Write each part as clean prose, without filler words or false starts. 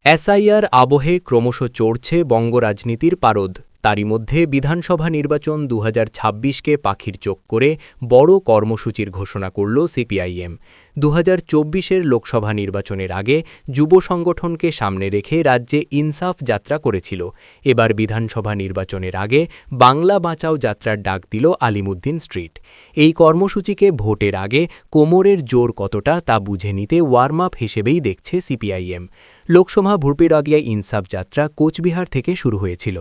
SIR আবহে ক্রমশ চড়ছে বঙ্গ রাজনীতির পারদ। তারই মধ্যে বিধানসভা নির্বাচন ২০২৬কে পাখির চোখ করে বড় কর্মসূচির ঘোষণা করল সিপিআইএম। ২০২৪-এর লোকসভা নির্বাচনের আগে যুব সংগঠনকে সামনে রেখে রাজ্যে ইনসাফ যাত্রা করেছিল। এবার বিধানসভা নির্বাচনের আগে বাংলা বাঁচাও যাত্রার ডাক দিল আলিমুদ্দিন স্ট্রিট। এই কর্মসূচিকে ভোটের আগে কোমরের জোর কতটা তা বুঝে নিতে ওয়ার্ম আপ হিসেবেই দেখছে সিপিআইএম। লোকসভা ভোটের আগে ইনসাফ যাত্রা কোচবিহার থেকে শুরু হয়েছিল।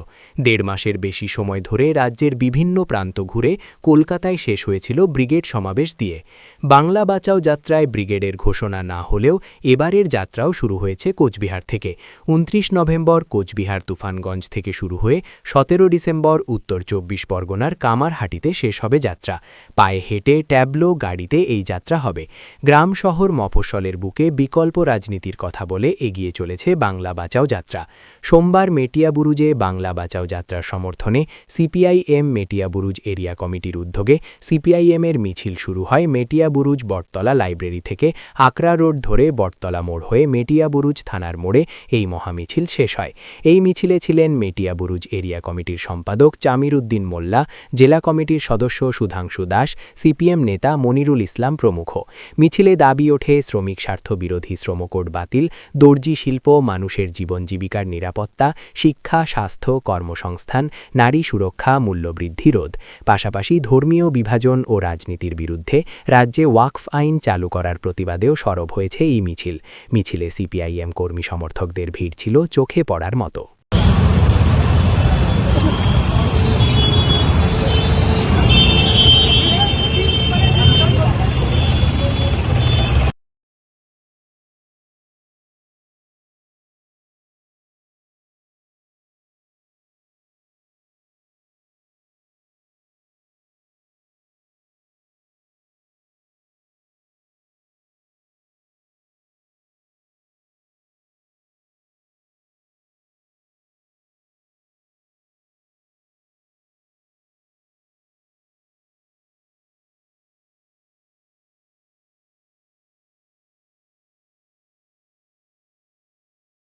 ১.৫ মাসের বেশি সময় ধরে রাজ্যের বিভিন্ন প্রান্ত ঘুরে কলকাতায় শেষ হয়েছিল ব্রিগেড সমাবেশ দিয়ে। বাংলা বাঁচাও যাত্রায় ব্রিগেডের ঘোষণা না হলেও এবারের যাত্রাও শুরু হয়েছে কোচবিহার থেকে। ২৯ নভেম্বর কোচবিহার তুফানগঞ্জ থেকে শুরু হয়ে ১৭ ডিসেম্বর উত্তর ২৪ পরগনার কামারহাটিতে শেষ হবে যাত্রা। পায়ে হেঁটে ট্যাবলো গাড়িতে এই যাত্রা হবে। গ্রাম শহর মফস্বলের বুকে বিকল্প রাজনীতির কথা বলে এগিয়ে চলেছে বাংলা বাঁচাও যাত্রা। সোমবার মেটিয়াবুরুজে বাংলা বাঁচাও যাত্রার সমর্থনে সিপিআইএম মেটিয়াবুরুজ এরিয়া কমিটির উদ্যোগে সিপিআইএমের মিছিল শুরু হয় মেটিয়াবুরুজ বটতলা লাইব্রেরি থেকে আকরা রোড ধরে বটতলা মোড় হয়ে মেটিয়াবুরুজ থানার মোড়ে এই মহামিছিল শেষ হয়। এই মিছিলে ছিলেন মেটিয়াবুরুজ এরিয়া কমিটির সম্পাদক জামির উদ্দিন মোল্লা, জেলা কমিটির সদস্য সুধাংশু দাস, সিপিএম নেতা মনিরুল ইসলাম প্রমুখ। মিছিলে দাবি ওঠে শ্রমিক স্বার্থ বিরোধী শ্রমকোড বাতিল, দর্জি শিল্প, মানুষের জীবন জীবিকার নিরাপত্তা, শিক্ষা, স্বাস্থ্য, কর্মসংস্থান, নারী সুরক্ষা, মূল্যবৃদ্ধি রোধ। পাশাপাশি ধর্মীয় বিভাজন ও রাজনীতির বিরুদ্ধে রাজ্যে ওয়াকফ আইন চালু করার প্রতিবাদেও সরব হয়েছে এই মিছিল। মিছিলে সিপিআইএম কর্মী সমর্থকদের ভিড় ছিল চোখে পড়ার মতো।